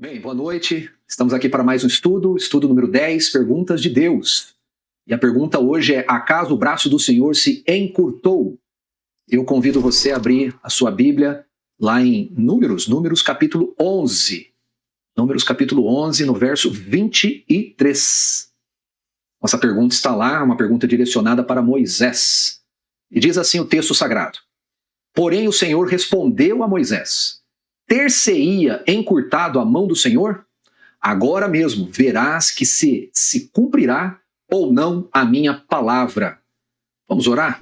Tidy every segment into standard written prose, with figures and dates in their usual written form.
Bem, boa noite. Estamos aqui para mais um estudo número 10, Perguntas de Deus. E a pergunta hoje é: acaso o braço do Senhor se encurtou? Eu convido você a abrir a sua Bíblia lá em Números capítulo 11. Números capítulo 11, no verso 23. Nossa pergunta está lá, uma pergunta direcionada para Moisés. E diz assim o texto sagrado: porém o Senhor respondeu a Moisés: ter-se-ia encurtado a mão do Senhor? Agora mesmo verás que se cumprirá ou não a minha palavra. Vamos orar?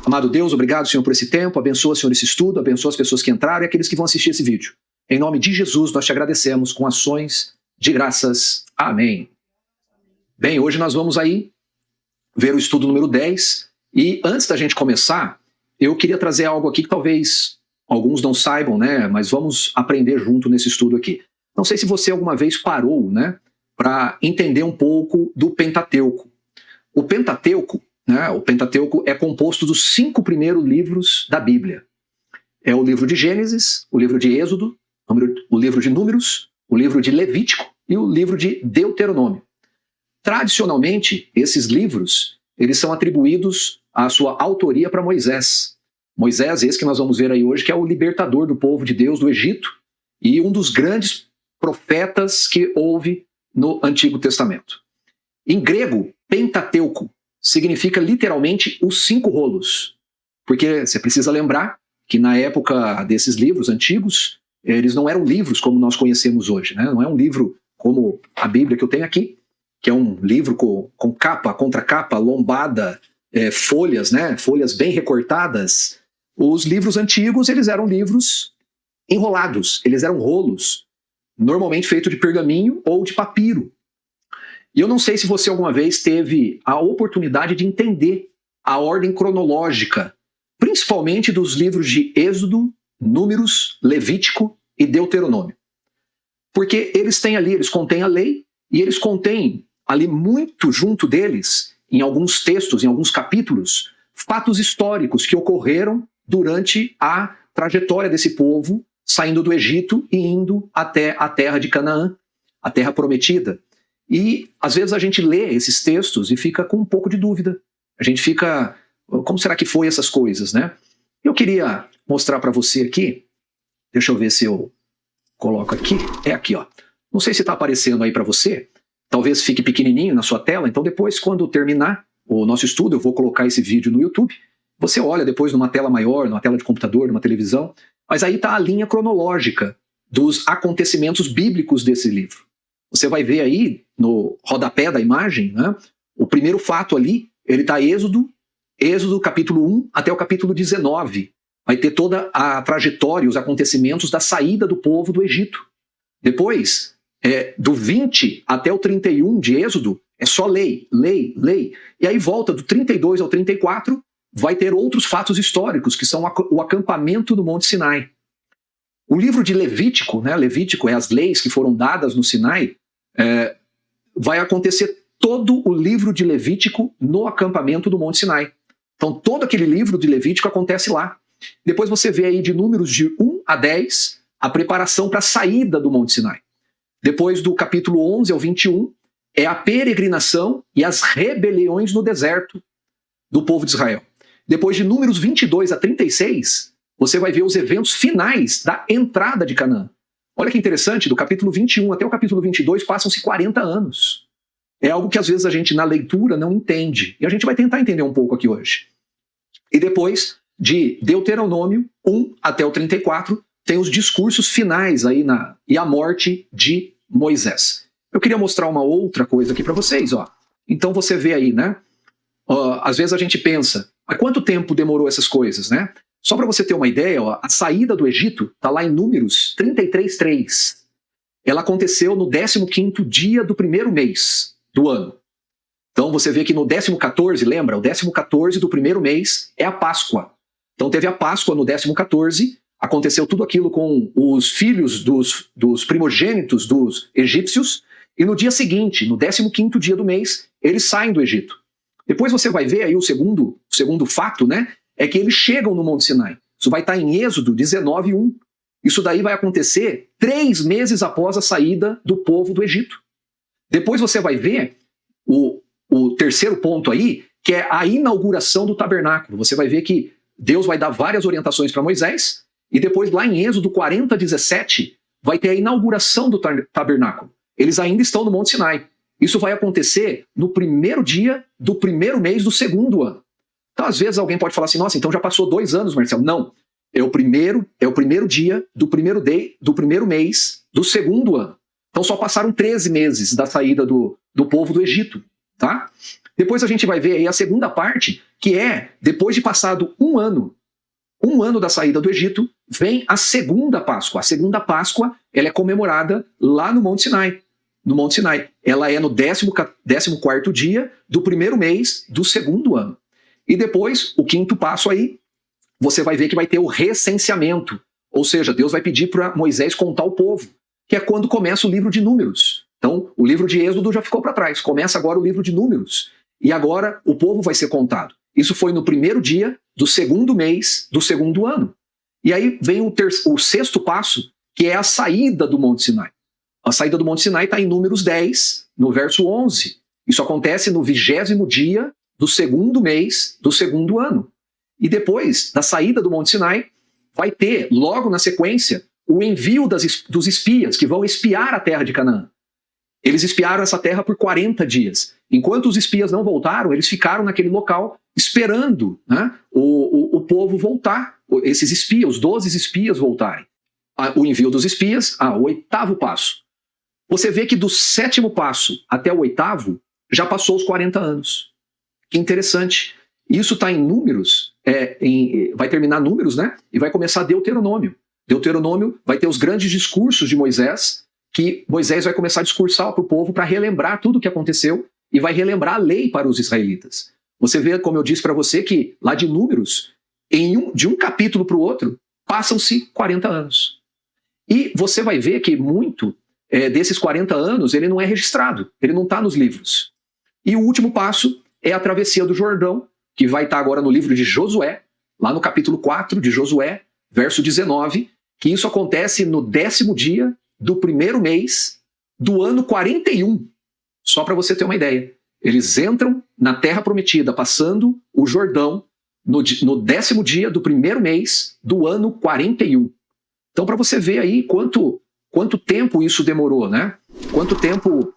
Amado Deus, obrigado, Senhor, por esse tempo. Abençoa, Senhor, esse estudo. Abençoa as pessoas que entraram e aqueles que vão assistir esse vídeo. Em nome de Jesus, nós te agradecemos com ações de graças. Amém. Bem, hoje nós vamos aí ver o estudo número 10. E antes da gente começar, eu queria trazer algo aqui que talvez alguns não saibam, né? Mas vamos aprender junto nesse estudo aqui. Não sei se você alguma vez parou, né, para entender um pouco do Pentateuco. O Pentateuco, né, é composto dos 5 primeiros livros da Bíblia. É o livro de Gênesis, o livro de Êxodo, o livro de Números, o livro de Levítico e o livro de Deuteronômio. Tradicionalmente, esses livros, eles são atribuídos a sua autoria para Moisés. Moisés, esse que nós vamos ver aí hoje, que é o libertador do povo de Deus do Egito e um dos grandes profetas que houve no Antigo Testamento. Em grego, Pentateuco significa literalmente os 5 rolos, porque você precisa lembrar que na época desses livros antigos, eles não eram livros como nós conhecemos hoje, né? Não é um livro como a Bíblia que eu tenho aqui, que é um livro com capa, contracapa, lombada, folhas, né? Folhas bem recortadas. Os livros antigos, eles eram livros enrolados, eles eram rolos, normalmente feitos de pergaminho ou de papiro. E eu não sei se você alguma vez teve a oportunidade de entender a ordem cronológica, principalmente dos livros de Êxodo, Números, Levítico e Deuteronômio. Porque eles contêm a lei e eles contêm ali muito junto deles, em alguns textos, em alguns capítulos, fatos históricos que ocorreram durante a trajetória desse povo saindo do Egito e indo até a terra de Canaã, a terra prometida. E às vezes a gente lê esses textos e fica com um pouco de dúvida. A gente fica, como será que foi essas coisas, né? Eu queria mostrar para você aqui, deixa eu ver se eu coloco aqui, é aqui, ó. Não sei se está aparecendo aí para você, talvez fique pequenininho na sua tela, então depois quando terminar o nosso estudo eu vou colocar esse vídeo no YouTube. Você olha depois numa tela maior, numa tela de computador, numa televisão, mas aí está a linha cronológica dos acontecimentos bíblicos desse livro. Você vai ver aí no rodapé da imagem, né, o primeiro fato ali, ele está Êxodo capítulo 1 até o capítulo 19. Vai ter toda a trajetória, os acontecimentos da saída do povo do Egito. Depois, do 20 até o 31 de Êxodo, é só lei, lei, lei. E aí volta do 32 ao 34, vai ter outros fatos históricos, que são o acampamento do Monte Sinai. O livro de Levítico, né, Levítico é as leis que foram dadas no Sinai, vai acontecer todo o livro de Levítico no acampamento do Monte Sinai. Então todo aquele livro de Levítico acontece lá. Depois você vê aí de Números de 1 a 10, a preparação para a saída do Monte Sinai. Depois do capítulo 11 ao 21, é a peregrinação e as rebeliões no deserto do povo de Israel. Depois de Números 22 a 36, você vai ver os eventos finais da entrada de Canaã. Olha que interessante, do capítulo 21 até o capítulo 22 passam-se 40 anos. É algo que às vezes a gente na leitura não entende. E a gente vai tentar entender um pouco aqui hoje. E depois de Deuteronômio 1 até o 34, tem os discursos finais aí e a morte de Moisés. Eu queria mostrar uma outra coisa aqui para vocês, ó. Então você vê aí, né? Às vezes a gente pensa, há quanto tempo demorou essas coisas, né? Só para você ter uma ideia, ó, a saída do Egito está lá em Números 33:3. Ela aconteceu no 15º dia do primeiro mês do ano. Então você vê que no 14, lembra? O 14 do primeiro mês é a Páscoa. Então teve a Páscoa no 14, aconteceu tudo aquilo com os filhos dos primogênitos dos egípcios, e no dia seguinte, no 15º dia do mês, eles saem do Egito. Depois você vai ver aí o segundo fato, né? É que eles chegam no Monte Sinai. Isso vai estar em Êxodo 19:1. Isso daí vai acontecer 3 meses após a saída do povo do Egito. Depois você vai ver o terceiro ponto aí, que é a inauguração do tabernáculo. Você vai ver que Deus vai dar várias orientações para Moisés, e depois lá em Êxodo 40:17 vai ter a inauguração do tabernáculo. Eles ainda estão no Monte Sinai. Isso vai acontecer no primeiro dia do primeiro mês do segundo ano. Então, às vezes, alguém pode falar assim, nossa, então já passou 2 anos, Marcelo. Não. É o primeiro dia do primeiro mês do segundo ano. Então, só passaram 13 meses da saída do povo do Egito. Tá? Depois a gente vai ver aí a segunda parte, que é, depois de passado um ano da saída do Egito, vem a segunda Páscoa. A segunda Páscoa, ela é comemorada lá no Monte Sinai. No Monte Sinai. Ela é no 14º dia do primeiro mês do segundo ano. E depois, o quinto passo aí, você vai ver que vai ter o recenseamento. Ou seja, Deus vai pedir para Moisés contar o povo, que é quando começa o livro de Números. Então, o livro de Êxodo já ficou para trás. Começa agora o livro de Números. E agora o povo vai ser contado. Isso foi no primeiro dia do segundo mês do segundo ano. E aí vem o sexto passo, que é a saída do Monte Sinai. A saída do Monte Sinai está em Números 10, no verso 11. Isso acontece no 20º dia do segundo mês do segundo ano. E depois da saída do Monte Sinai, vai ter, logo na sequência, o envio dos espias, que vão espiar a terra de Canaã. Eles espiaram essa terra por 40 dias. Enquanto os espias não voltaram, eles ficaram naquele local esperando, né, o povo voltar, esses espias, os 12 espias voltarem. O envio dos espias, o 8º passo. Você vê que do 7º passo até o 8º, já passou os 40 anos. Que interessante. Isso está em Números, vai terminar Números, né? E vai começar Deuteronômio. Deuteronômio vai ter os grandes discursos de Moisés, que Moisés vai começar a discursar para o povo para relembrar tudo o que aconteceu e vai relembrar a lei para os israelitas. Você vê, como eu disse para você, que lá de Números, de um capítulo para o outro, passam-se 40 anos. E você vai ver que muito desses 40 anos ele não é registrado, ele não está nos livros. E o último passo é a travessia do Jordão, que vai estar agora no livro de Josué, lá no capítulo 4 de Josué, verso 19, que isso acontece no 10º dia do primeiro mês do ano 41. Só para você ter uma ideia. Eles entram na Terra Prometida, passando o Jordão, no 10º dia do primeiro mês do ano 41. Então, para você ver aí quanto tempo isso demorou, né? Quanto tempo...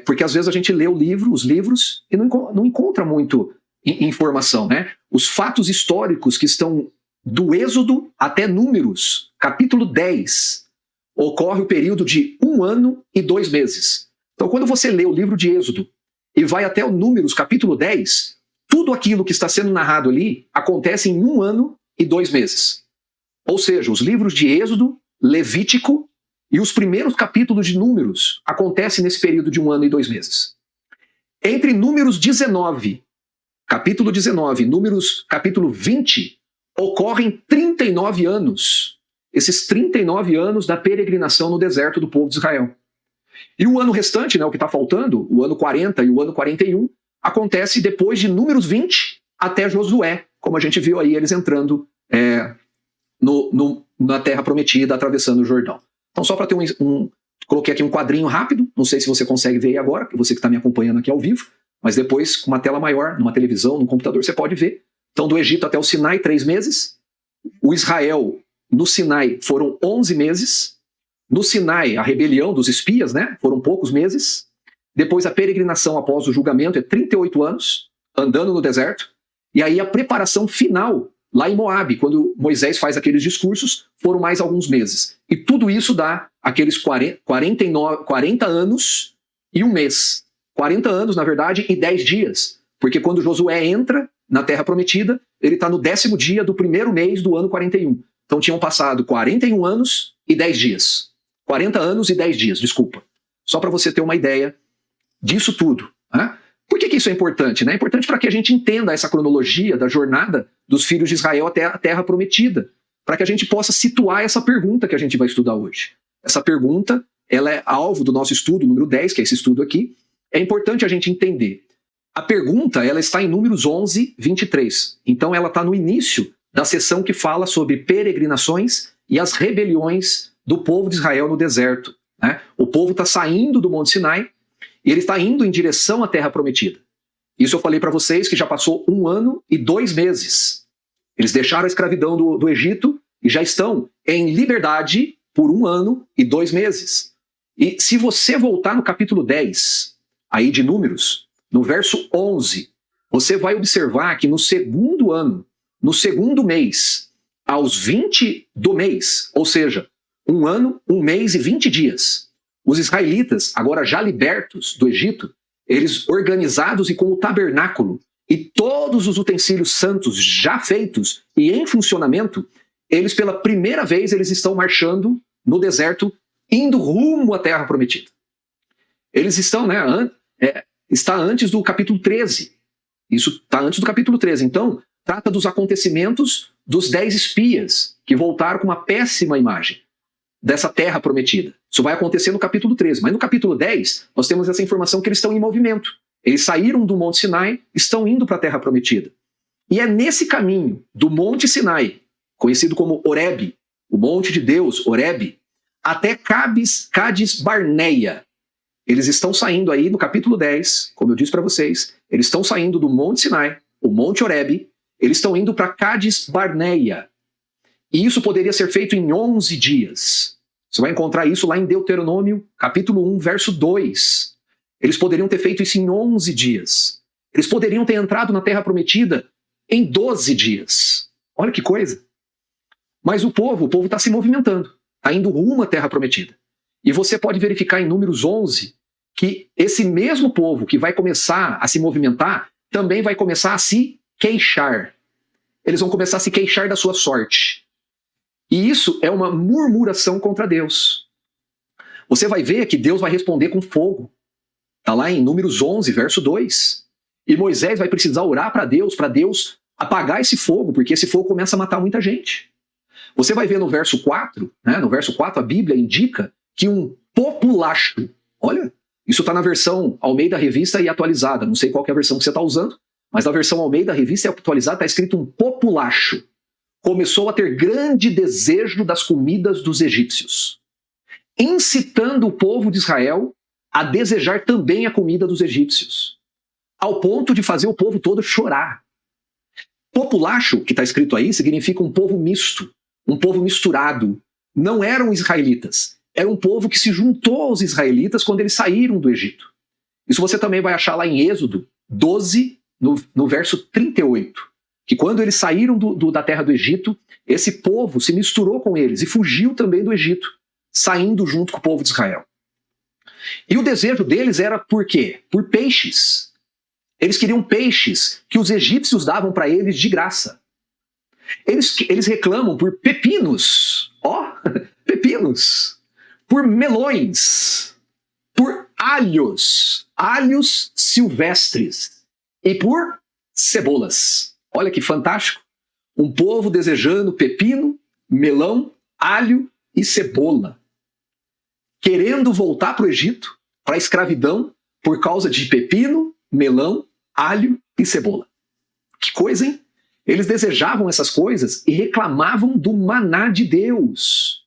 porque às vezes a gente lê os livros, e não encontra muito informação, né? Os fatos históricos que estão do Êxodo até Números, capítulo 10, ocorre o período de 1 ano e 2 meses. Então, quando você lê o livro de Êxodo e vai até o Números, capítulo 10, tudo aquilo que está sendo narrado ali acontece em 1 ano e 2 meses. Ou seja, os livros de Êxodo, Levítico e os primeiros capítulos de Números acontecem nesse período de 1 ano e 2 meses. Entre Números 19, capítulo 19, Números capítulo 20, ocorrem 39 anos. Esses 39 anos da peregrinação no deserto do povo de Israel. E o ano restante, né, o que está faltando, o ano 40 e o ano 41, acontece depois de Números 20 até Josué, como a gente viu aí eles entrando na Terra Prometida, atravessando o Jordão. Então, só para ter coloquei aqui um quadrinho rápido, não sei se você consegue ver aí agora, você que está me acompanhando aqui ao vivo, mas depois, com uma tela maior, numa televisão, num computador, você pode ver. Então, do Egito até o Sinai, 3 meses. O Israel, no Sinai, foram 11 meses. No Sinai, a rebelião dos espias, né, foram poucos meses. Depois, a peregrinação após o julgamento é 38 anos, andando no deserto. E aí, a preparação final, lá em Moabe, quando Moisés faz aqueles discursos, foram mais alguns meses. E tudo isso dá aqueles 40 anos e 1 mês. 40 anos, na verdade, e 10 dias. Porque quando Josué entra na Terra Prometida, ele está no 10º dia do primeiro mês do ano 41. Então tinham passado 41 anos e 10 dias. 40 anos e 10 dias, desculpa. Só para você ter uma ideia disso tudo. Né? Por que isso é importante? É importante para que a gente entenda essa cronologia da jornada dos filhos de Israel até a Terra Prometida. Para que a gente possa situar essa pergunta que a gente vai estudar hoje. Essa pergunta, ela é alvo do nosso estudo, número 10, que é esse estudo aqui. É importante a gente entender. A pergunta, ela está em Números 11, 23. Então ela está no início da seção que fala sobre peregrinações e as rebeliões do povo de Israel no deserto, né? O povo está saindo do Monte Sinai e ele está indo em direção à Terra Prometida. Isso eu falei para vocês que já passou 1 ano e 2 meses. Eles deixaram a escravidão do Egito e já estão em liberdade por 1 ano e 2 meses. E se você voltar no capítulo 10, aí de Números, no verso 11, você vai observar que no segundo ano, no segundo mês, aos 20 do mês, ou seja, 1 ano, 1 mês e 20 dias, os israelitas, agora já libertos do Egito, eles organizados e com o tabernáculo e todos os utensílios santos já feitos e em funcionamento, eles pela primeira vez eles estão marchando no deserto, indo rumo à Terra Prometida. Eles estão, está antes do capítulo 13. Isso está antes do capítulo 13. Então, trata dos acontecimentos dos 10 espias que voltaram com uma péssima imagem dessa Terra Prometida. Isso vai acontecer no capítulo 13. Mas no capítulo 10, nós temos essa informação que eles estão em movimento. Eles saíram do Monte Sinai, estão indo para a Terra Prometida. E é nesse caminho do Monte Sinai, conhecido como Horebe, o Monte de Deus, Horebe, até Cádiz Barneia. Eles estão saindo aí no capítulo 10, como eu disse para vocês, eles estão saindo do Monte Sinai, o Monte Horebe, eles estão indo para Cádiz Barneia. E isso poderia ser feito em 11 dias. Você vai encontrar isso lá em Deuteronômio, capítulo 1, verso 2. Eles poderiam ter feito isso em 11 dias. Eles poderiam ter entrado na Terra Prometida em 12 dias. Olha que coisa. Mas o povo está se movimentando, está indo rumo à Terra Prometida. E você pode verificar em Números 11 que esse mesmo povo que vai começar a se movimentar também vai começar a se queixar. Eles vão começar a se queixar da sua sorte. E isso é uma murmuração contra Deus. Você vai ver que Deus vai responder com fogo. Está lá em Números 11, verso 2. E Moisés vai precisar orar para Deus apagar esse fogo, porque esse fogo começa a matar muita gente. Você vai ver no verso 4, no verso 4 a Bíblia indica que um populacho, olha, isso está na versão Almeida Revista e atualizada, não sei qual que é a versão que você está usando, mas na versão Almeida Revista e atualizada está escrito um populacho. Começou a ter grande desejo das comidas dos egípcios, incitando o povo de Israel a desejar também a comida dos egípcios, ao ponto de fazer o povo todo chorar. Populacho, que está escrito aí, significa um povo misto, um povo misturado. Não eram israelitas, era um povo que se juntou aos israelitas quando eles saíram do Egito. Isso você também vai achar lá em Êxodo 12, no verso 38. Que quando eles saíram da terra do Egito, esse povo se misturou com eles e fugiu também do Egito, saindo junto com o povo de Israel. E o desejo deles era por quê? Por peixes. Eles queriam peixes que os egípcios davam para eles de graça. Eles reclamam por pepinos, pepinos, por melões, por alhos silvestres e por cebolas. Olha que fantástico. Um povo desejando pepino, melão, alho e cebola. Querendo voltar para o Egito, para a escravidão, por causa de pepino, melão, alho e cebola. Que coisa, hein? Eles desejavam essas coisas e reclamavam do maná de Deus.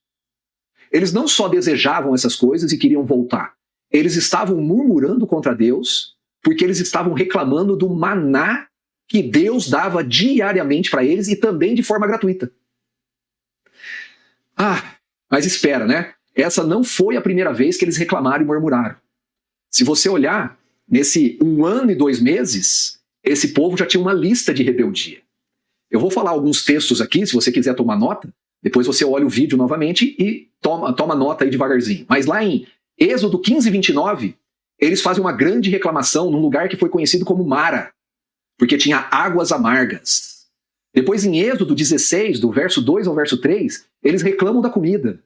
Eles não só desejavam essas coisas e queriam voltar. Eles estavam murmurando contra Deus porque eles estavam reclamando do maná que Deus dava diariamente para eles e também de forma gratuita. Mas espera, né? Essa não foi a primeira vez que eles reclamaram e murmuraram. Se você olhar, nesse 1 ano e 2 meses, esse povo já tinha uma lista de rebeldia. Eu vou falar alguns textos aqui, se você quiser tomar nota, depois você olha o vídeo novamente e toma nota aí devagarzinho. Mas lá em Êxodo 15, 29, eles fazem uma grande reclamação num lugar que foi conhecido como Mara, porque tinha águas amargas. Depois em Êxodo 16, do verso 2 ao verso 3, eles reclamam da comida.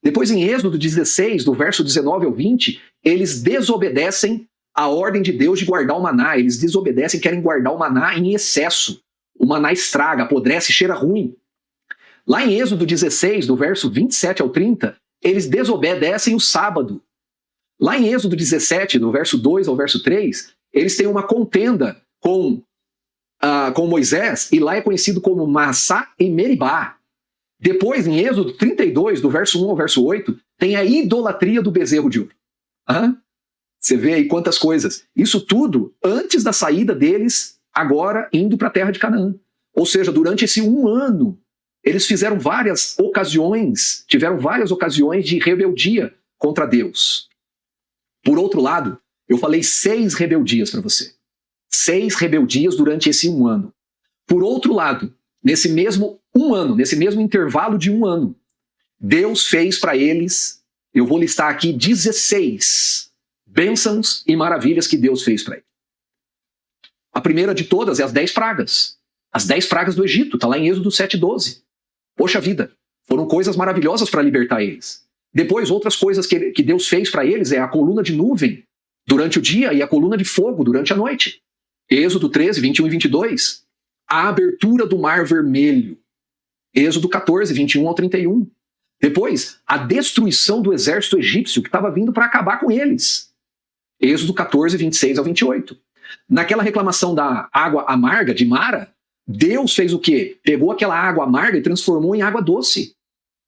Depois em Êxodo 16, do verso 19 ao 20, eles desobedecem a ordem de Deus de guardar o maná. Eles desobedecem, querem guardar o maná em excesso. O maná estraga, apodrece, cheira ruim. Lá em Êxodo 16, do verso 27 ao 30, eles desobedecem o sábado. Lá em Êxodo 17, do verso 2 ao verso 3, eles têm uma contenda com Moisés, e lá é conhecido como Massá e Meribá. Depois, em Êxodo 32, do verso 1 ao verso 8, tem a idolatria do bezerro de ouro. Você vê aí quantas coisas. Isso tudo antes da saída deles, agora indo para a terra de Canaã. Ou seja, durante esse 1 ano, eles tiveram várias ocasiões de rebeldia contra Deus. Por outro lado, eu falei 6 rebeldias para você. 6 rebeldias durante esse 1 ano. Por outro lado, nesse mesmo 1 ano, nesse mesmo intervalo de 1 ano, Deus fez para eles, eu vou listar aqui 16 bênçãos e maravilhas que Deus fez para eles. A primeira de todas é as 10 pragas. As 10 pragas do Egito, está lá em Êxodo 7:12. Poxa vida, foram coisas maravilhosas para libertar eles. Depois, outras coisas que Deus fez para eles é a coluna de nuvem durante o dia e a coluna de fogo durante a noite. Êxodo 13, 21 e 22. A abertura do Mar Vermelho. Êxodo 14, 21 ao 31. Depois, a destruição do exército egípcio que estava vindo para acabar com eles. Êxodo 14, 26 ao 28. Naquela reclamação da água amarga de Mara, Deus fez o quê? Pegou aquela água amarga e transformou em água doce.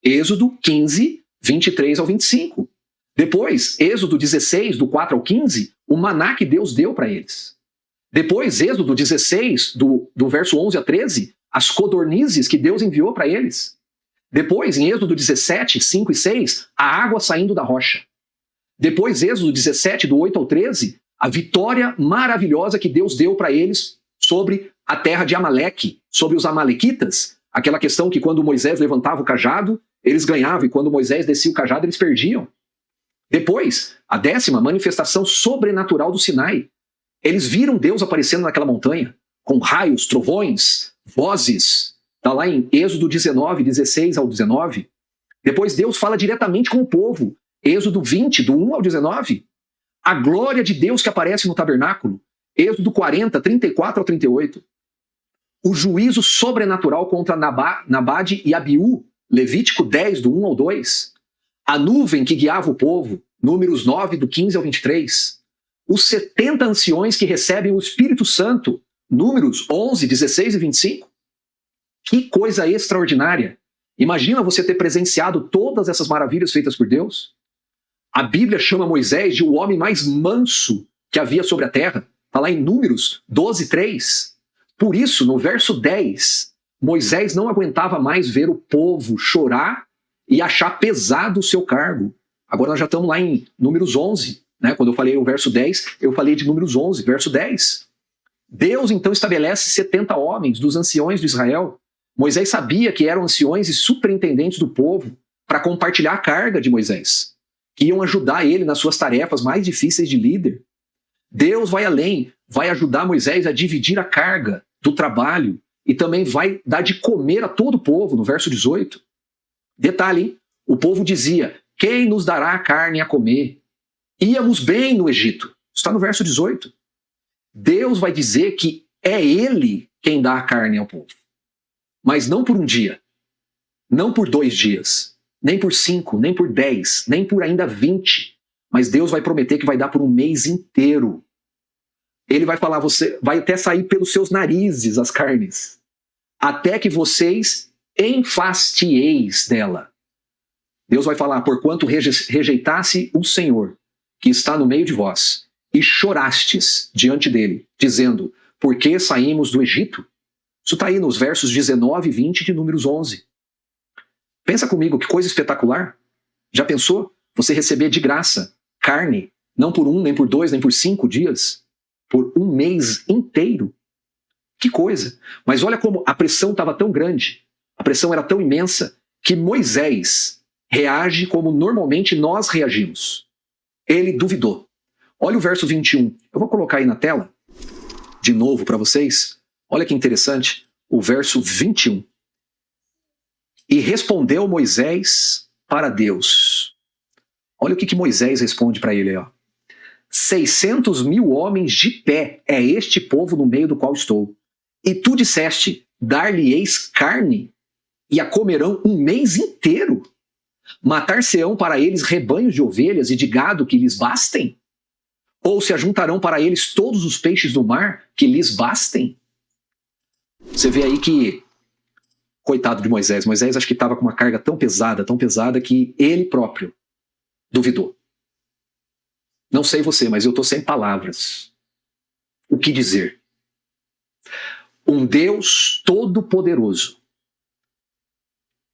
Êxodo 15, 23 ao 25. Depois, Êxodo 16, do 4 ao 15, o maná que Deus deu para eles. Depois, Êxodo 16, do verso 11 a 13, as codornizes que Deus enviou para eles. Depois, em Êxodo 17, 5 e 6, a água saindo da rocha. Depois, Êxodo 17, do 8 ao 13, a vitória maravilhosa que Deus deu para eles sobre a terra de Amaleque, sobre os amalequitas, aquela questão que quando Moisés levantava o cajado, eles ganhavam, e quando Moisés descia o cajado, eles perdiam. Depois, a 10ª manifestação sobrenatural do Sinai. Eles viram Deus aparecendo naquela montanha, com raios, trovões, vozes. Está lá em Êxodo 19, 16 ao 19. Depois Deus fala diretamente com o povo. Êxodo 20, do 1 ao 19. A glória de Deus que aparece no tabernáculo. Êxodo 40, 34 ao 38. O juízo sobrenatural contra Nabade e Abiú. Levítico 10, do 1 ao 2. A nuvem que guiava o povo. Números 9, do 15 ao 23. Os 70 anciões que recebem o Espírito Santo. Números 11, 16 e 25. Que coisa extraordinária. Imagina você ter presenciado todas essas maravilhas feitas por Deus. A Bíblia chama Moisés de o homem mais manso que havia sobre a terra. Está lá em Números 12, 3. Por isso, no verso 10, Moisés não aguentava mais ver o povo chorar e achar pesado o seu cargo. Agora nós já estamos lá em Números 11. Né? Quando eu falei o verso 10, eu falei de Números 11, verso 10. Deus então estabelece 70 homens dos anciões de Israel. Moisés sabia que eram anciões e superintendentes do povo para compartilhar a carga de Moisés, que iam ajudar ele nas suas tarefas mais difíceis de líder. Deus vai além, vai ajudar Moisés a dividir a carga do trabalho e também vai dar de comer a todo o povo, no verso 18. Detalhe, hein? O povo dizia, quem nos dará a carne a comer? Íamos bem no Egito. Está no verso 18. Deus vai dizer que é Ele quem dá a carne ao povo. Mas não por um dia, não por 2 dias, nem por 5, nem por 10, nem por ainda 20. Mas Deus vai prometer que vai dar por um mês inteiro. Ele vai falar, você vai até sair pelos seus narizes as carnes, até que vocês enfastieis dela. Deus vai falar, porquanto rejeitasse o Senhor, que está no meio de vós, e chorastes diante dele, dizendo, por que saímos do Egito? Isso está aí nos versos 19 e 20 de Números 11. Pensa comigo, que coisa espetacular. Já pensou? Você receber de graça carne, não por 1, nem por 2, nem por 5 dias, por um mês inteiro. Que coisa. Mas olha como a pressão estava tão grande, a pressão era tão imensa, que Moisés reage como normalmente nós reagimos. Ele duvidou. Olha o verso 21. Eu vou colocar aí na tela, de novo para vocês. Olha que interessante, o verso 21. E respondeu Moisés para Deus. Olha o que Moisés responde para ele. 600.000 homens de pé é este povo no meio do qual estou. E tu disseste, dar-lhe-eis carne, e a comerão um mês inteiro. Matar-se-ão para eles rebanhos de ovelhas e de gado que lhes bastem? Ou se ajuntarão para eles todos os peixes do mar que lhes bastem? Você vê aí que Coitado de Moisés. Moisés acho que estava com uma carga tão pesada que ele próprio duvidou. Não sei você, mas eu estou sem palavras. O que dizer? Um Deus todo-poderoso.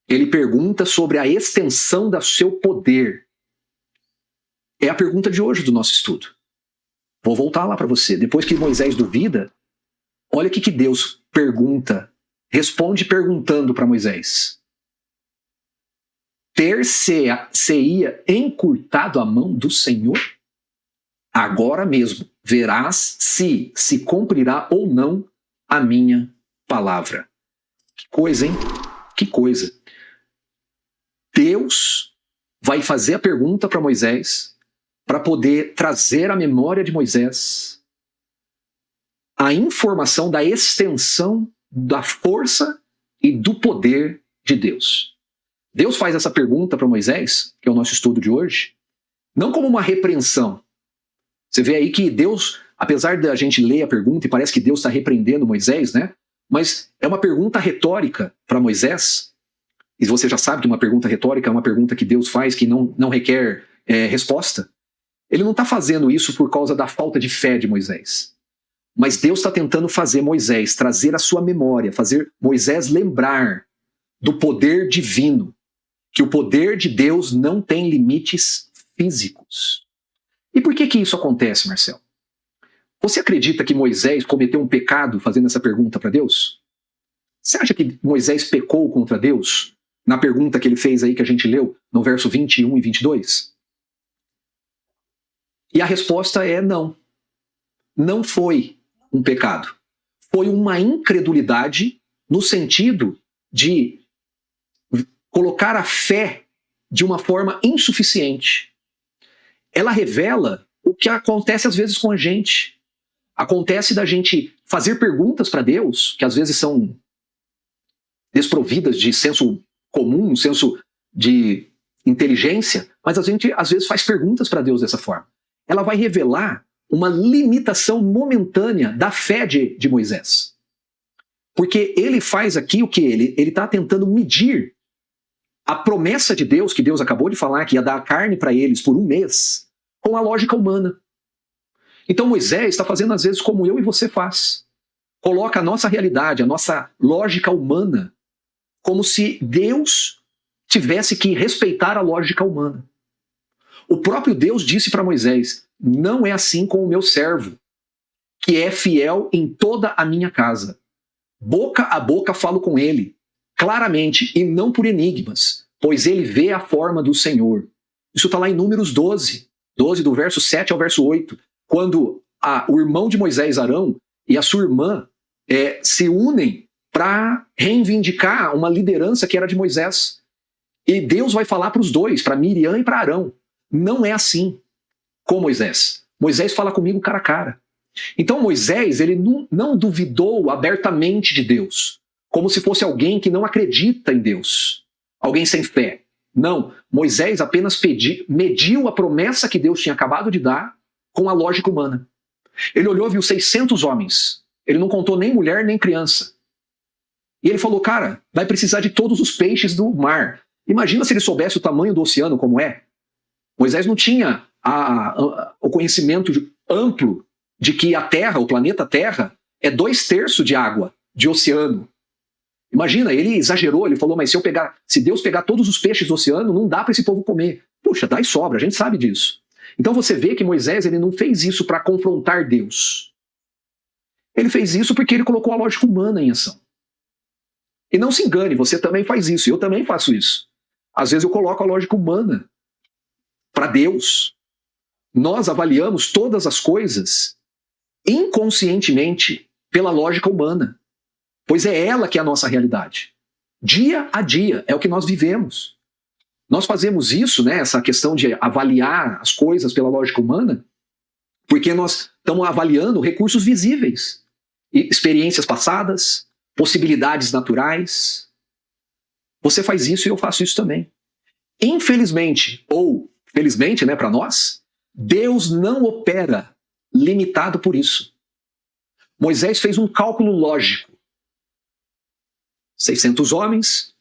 Ele pergunta sobre a extensão do seu poder. É a pergunta de hoje do nosso estudo. Vou voltar lá para você. Depois que Moisés duvida, olha o que Deus pergunta, responde perguntando para Moisés. Ter-se-ia encurtado a mão do Senhor? Agora mesmo verás se cumprirá ou não a minha palavra. Que coisa, hein? Que coisa. Deus vai fazer a pergunta para Moisés para poder trazer à memória de Moisés a informação da extensão da força e do poder de Deus. Deus faz essa pergunta para Moisés, que é o nosso estudo de hoje, não como uma repreensão. Você vê aí que Deus, apesar da gente ler a pergunta e parece que Deus está repreendendo Moisés, né? Mas é uma pergunta retórica para Moisés. E você já sabe que uma pergunta retórica é uma pergunta que Deus faz que não requer resposta. Ele não está fazendo isso por causa da falta de fé de Moisés. Mas Deus está tentando fazer Moisés trazer a sua memória, fazer Moisés lembrar do poder divino, que o poder de Deus não tem limites físicos. E por que isso acontece, Marcelo? Você acredita que Moisés cometeu um pecado fazendo essa pergunta para Deus? Você acha que Moisés pecou contra Deus na pergunta que ele fez aí que a gente leu no verso 21 e 22? E a resposta é não. Não foi um pecado. Foi uma incredulidade no sentido de colocar a fé de uma forma insuficiente. Ela revela o que acontece às vezes com a gente. Acontece da gente fazer perguntas para Deus, que às vezes são desprovidas de senso comum, senso de inteligência, mas a gente às vezes faz perguntas para Deus dessa forma. Ela vai revelar uma limitação momentânea da fé de Moisés. Porque ele faz aqui o que? Ele está tentando medir a promessa de Deus, que Deus acabou de falar, que ia dar carne para eles por um mês, com a lógica humana. Então Moisés está fazendo às vezes como eu e você faz. Coloca a nossa realidade, a nossa lógica humana, como se Deus tivesse que respeitar a lógica humana. O próprio Deus disse para Moisés, não é assim com o meu servo, que é fiel em toda a minha casa. Boca a boca falo com ele, claramente, e não por enigmas, pois ele vê a forma do Senhor. Isso está lá em Números 12 do verso 7 ao verso 8, quando o irmão de Moisés, Arão, e a sua irmã se unem para reivindicar uma liderança que era de Moisés. E Deus vai falar para os dois, para Miriam e para Arão. Não é assim com Moisés. Moisés fala comigo cara a cara. Então Moisés, ele não duvidou abertamente de Deus, como se fosse alguém que não acredita em Deus, alguém sem fé. Não, Moisés apenas mediu a promessa que Deus tinha acabado de dar com a lógica humana. Ele olhou e viu 600 homens. Ele não contou nem mulher nem criança. E ele falou, cara, vai precisar de todos os peixes do mar. Imagina se ele soubesse o tamanho do oceano como é. Moisés não tinha o conhecimento amplo de que a Terra, o planeta Terra, é 2/3 de água, de oceano. Imagina, ele exagerou, ele falou, mas se Deus pegar todos os peixes do oceano, não dá para esse povo comer. Puxa, dá e sobra, a gente sabe disso. Então você vê que Moisés ele não fez isso para confrontar Deus. Ele fez isso porque ele colocou a lógica humana em ação. E não se engane, você também faz isso, eu também faço isso. Às vezes eu coloco a lógica humana para Deus. Nós avaliamos todas as coisas inconscientemente pela lógica humana, pois é ela que é a nossa realidade. Dia a dia é o que nós vivemos. Nós fazemos isso, né, essa questão de avaliar as coisas pela lógica humana, porque nós estamos avaliando recursos visíveis, experiências passadas, possibilidades naturais. Você faz isso e eu faço isso também. Infelizmente, ou felizmente, né, para nós, Deus não opera limitado por isso. Moisés fez um cálculo lógico. 600 homens,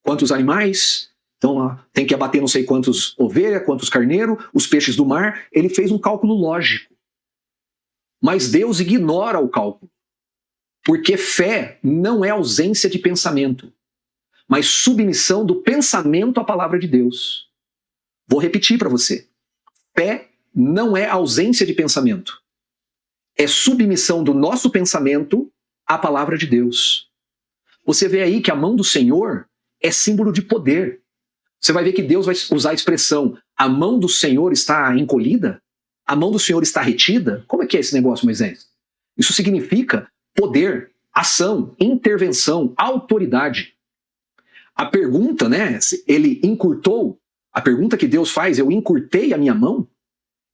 quantos animais, então tem que abater não sei quantos ovelhas, quantos carneiros, os peixes do mar. Ele fez um cálculo lógico. Mas Deus ignora o cálculo. Porque fé não é ausência de pensamento, mas submissão do pensamento à palavra de Deus. Vou repetir para você. Fé não é ausência de pensamento. É submissão do nosso pensamento à palavra de Deus. Você vê aí que a mão do Senhor é símbolo de poder. Você vai ver que Deus vai usar a expressão a mão do Senhor está encolhida? A mão do Senhor está retida? Como é que é esse negócio, Moisés? Isso significa poder, ação, intervenção, autoridade. A pergunta, né, ele encurtou, a pergunta que Deus faz, eu encurtei a minha mão,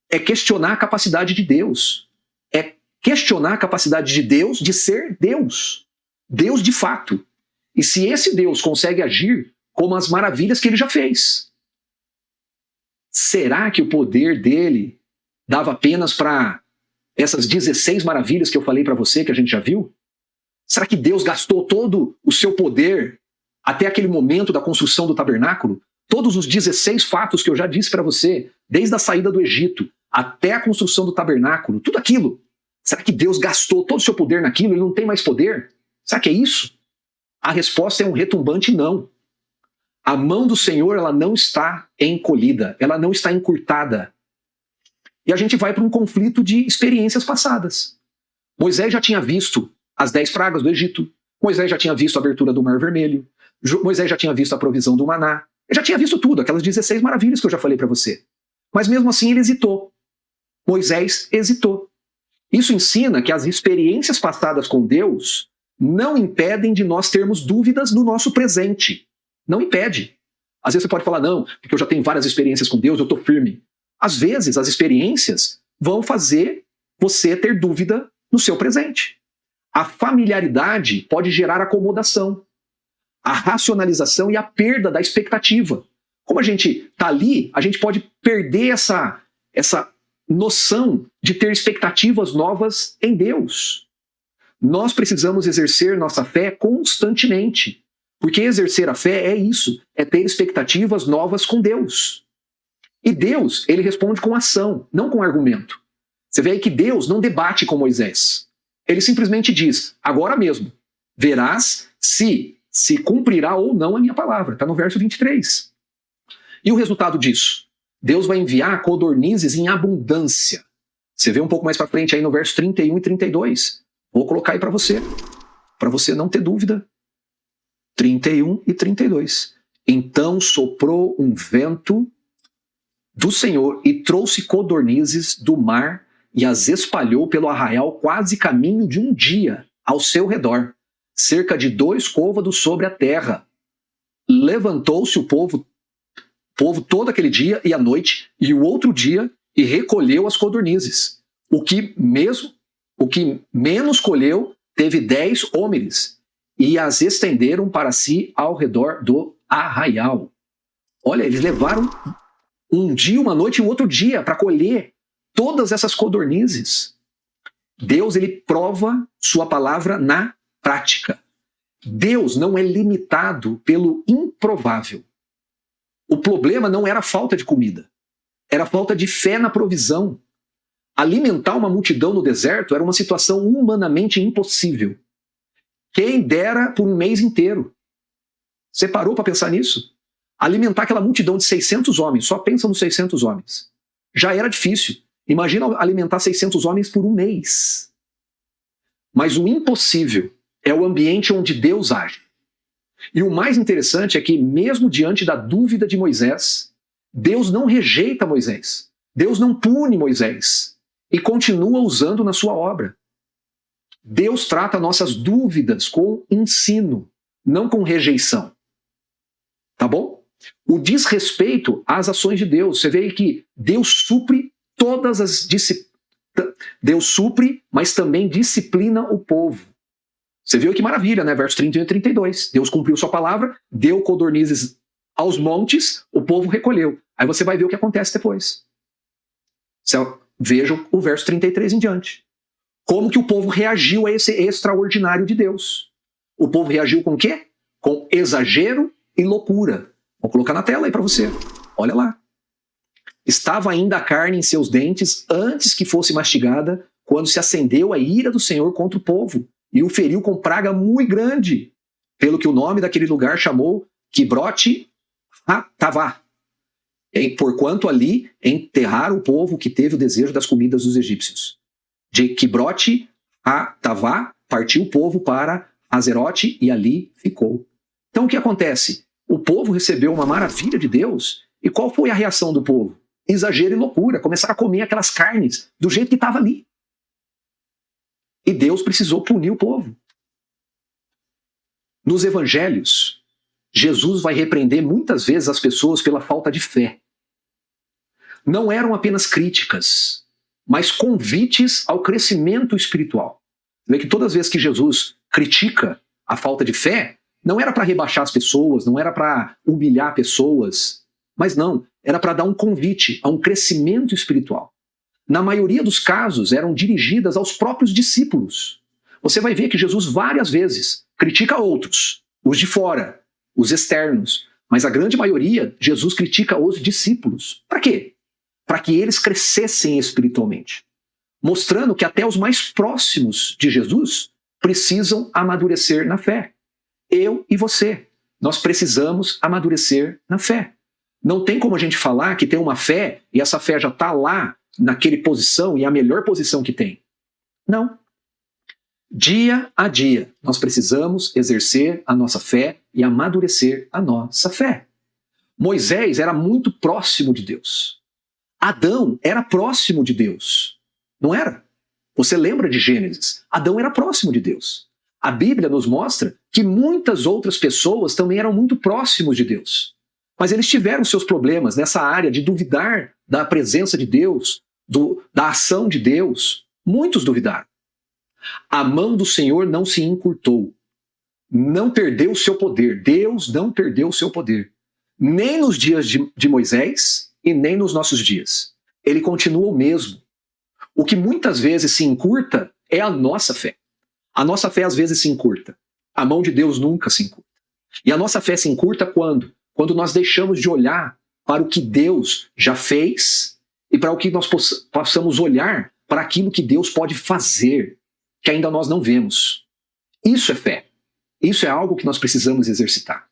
é questionar a capacidade de Deus. É questionar a capacidade de Deus de ser Deus. Deus de fato. E se esse Deus consegue agir como as maravilhas que ele já fez, será que o poder dele dava apenas para essas 16 maravilhas que eu falei para você, que a gente já viu? Será que Deus gastou todo o seu poder até aquele momento da construção do tabernáculo? Todos os 16 fatos que eu já disse para você, desde a saída do Egito até a construção do tabernáculo, tudo aquilo. Será que Deus gastou todo o seu poder naquilo? Ele não tem mais poder? Será que é isso? A resposta é um retumbante não. A mão do Senhor, ela não está encolhida, ela não está encurtada. E a gente vai para um conflito de experiências passadas. Moisés já tinha visto as 10 pragas do Egito, Moisés já tinha visto a abertura do Mar Vermelho, Moisés já tinha visto a provisão do maná, ele já tinha visto tudo, aquelas 16 maravilhas que eu já falei para você. Mas mesmo assim ele hesitou. Moisés hesitou. Isso ensina que as experiências passadas com Deus não impedem de nós termos dúvidas no nosso presente. Não impede. Às vezes você pode falar, não, porque eu já tenho várias experiências com Deus, eu estou firme. Às vezes as experiências vão fazer você ter dúvida no seu presente. A familiaridade pode gerar acomodação, a racionalização e a perda da expectativa. Como a gente está ali, a gente pode perder essa noção de ter expectativas novas em Deus. Nós precisamos exercer nossa fé constantemente, porque exercer a fé é isso, é ter expectativas novas com Deus. E Deus, ele responde com ação, não com argumento. Você vê aí que Deus não debate com Moisés. Ele simplesmente diz, agora mesmo, verás se cumprirá ou não a minha palavra. Está no verso 23. E o resultado disso? Deus vai enviar codornizes em abundância. Você vê um pouco mais para frente aí no verso 31 e 32. Vou colocar aí para você não ter dúvida. 31 e 32. Então soprou um vento do Senhor e trouxe codornizes do mar e as espalhou pelo arraial quase caminho de um dia ao seu redor, cerca de 2 côvados sobre a terra. Levantou-se o povo todo aquele dia e à noite, e o outro dia, e recolheu as codornizes. O que menos colheu teve 10 homens, e as estenderam para si ao redor do arraial. Olha, eles levaram um dia, uma noite e o outro dia para colher todas essas codornizes. Deus, ele prova sua palavra na prática. Deus não é limitado pelo improvável. O problema não era a falta de comida, era a falta de fé na provisão. Alimentar uma multidão no deserto era uma situação humanamente impossível. Quem dera por um mês inteiro. Você parou para pensar nisso? Alimentar aquela multidão de 600 homens, só pensa nos 600 homens. Já era difícil. Imagina alimentar 600 homens por um mês. Mas o impossível é o ambiente onde Deus age. E o mais interessante é que, mesmo diante da dúvida de Moisés, Deus não rejeita Moisés. Deus não pune Moisés. E continua usando na sua obra. Deus trata nossas dúvidas com ensino, não com rejeição. Tá bom? O desrespeito às ações de Deus. Você vê que Deus supre todas as disciplinas. Deus supre, mas também disciplina o povo. Você viu que maravilha, né? Verso 31 e 32. Deus cumpriu sua palavra, deu codornizes aos montes, o povo recolheu. Aí você vai ver o que acontece depois. Vejam o verso 33 em diante. Como que o povo reagiu a esse extraordinário de Deus? O povo reagiu com o quê? com exagero e loucura. Vou colocar na tela aí para você. Olha lá. Estava ainda a carne em seus dentes antes que fosse mastigada, quando se acendeu a ira do Senhor contra o povo, e o feriu com praga muito grande, pelo que o nome daquele lugar chamou Quibrote Hatavá, porquanto ali enterraram o povo que teve o desejo das comidas dos egípcios. De Quibrote Hatavá partiu o povo para Hazerote e ali ficou. Então o que acontece? O povo recebeu uma maravilha de Deus, e qual foi a reação do povo? Exagero e loucura, começaram a comer aquelas carnes do jeito que estava ali. E Deus precisou punir o povo. Nos evangelhos, Jesus vai repreender muitas vezes as pessoas pela falta de fé. Não eram apenas críticas, mas convites ao crescimento espiritual. Você vê que todas as vezes que Jesus critica a falta de fé, não era para rebaixar as pessoas, não era para humilhar pessoas, mas não, era para dar um convite a um crescimento espiritual. Na maioria dos casos, eram dirigidas aos próprios discípulos. Você vai ver que Jesus várias vezes critica outros, os de fora, os externos, mas a grande maioria, Jesus critica os discípulos. Para quê? Para que eles crescessem espiritualmente, mostrando que até os mais próximos de Jesus precisam amadurecer na fé. Eu e você, nós precisamos amadurecer na fé. Não tem como a gente falar que tem uma fé e essa fé já está lá, naquele posição e é a melhor posição que tem. Não. Dia a dia, nós precisamos exercer a nossa fé e amadurecer a nossa fé. Moisés era muito próximo de Deus. Adão era próximo de Deus. Não era? Você lembra de Gênesis? Adão era próximo de Deus. A Bíblia nos mostra que muitas outras pessoas também eram muito próximos de Deus. Mas eles tiveram seus problemas nessa área de duvidar da presença de Deus, da ação de Deus. Muitos duvidaram. A mão do Senhor não se encurtou. Não perdeu o seu poder. Deus não perdeu o seu poder. Nem nos dias de Moisés e nem nos nossos dias. Ele continua o mesmo. O que muitas vezes se encurta é a nossa fé. A nossa fé às vezes se encurta. A mão de Deus nunca se encurta. E a nossa fé se encurta quando? Quando nós deixamos de olhar para o que Deus já fez e para o que nós possamos olhar para aquilo que Deus pode fazer, que ainda nós não vemos. Isso é fé. Isso é algo que nós precisamos exercitar.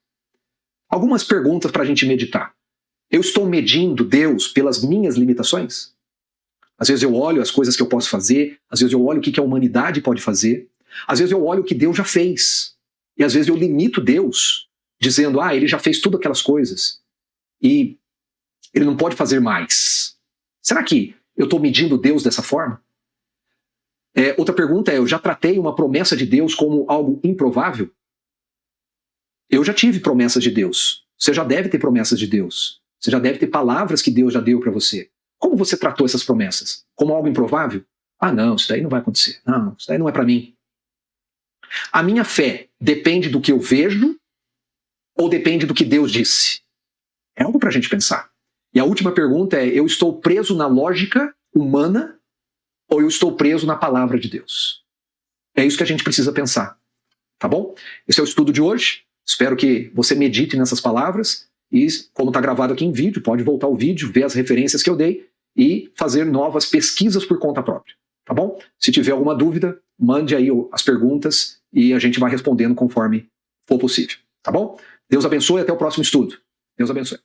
Algumas perguntas para a gente meditar. Eu estou medindo Deus pelas minhas limitações? Às vezes eu olho as coisas que eu posso fazer, às vezes eu olho o que a humanidade pode fazer, às vezes eu olho o que Deus já fez. E às vezes eu limito Deus, dizendo, ele já fez tudo aquelas coisas e ele não pode fazer mais. Será que eu estou medindo Deus dessa forma? Outra pergunta é, eu já tratei uma promessa de Deus como algo improvável? Eu já tive promessas de Deus. Você já deve ter promessas de Deus. Você já deve ter palavras que Deus já deu para você. Como você tratou essas promessas? Como algo improvável? Não, isso daí não vai acontecer. Não, isso daí não é para mim. A minha fé depende do que eu vejo ou depende do que Deus disse? É algo para a gente pensar. E a última pergunta é, eu estou preso na lógica humana ou eu estou preso na palavra de Deus? É isso que a gente precisa pensar. Tá bom? Esse é o estudo de hoje. Espero que você medite nessas palavras e, como está gravado aqui em vídeo, pode voltar ao vídeo, ver as referências que eu dei e fazer novas pesquisas por conta própria. Tá bom? Se tiver alguma dúvida, mande aí as perguntas e a gente vai respondendo conforme for possível. Tá bom? Deus abençoe e até o próximo estudo. Deus abençoe.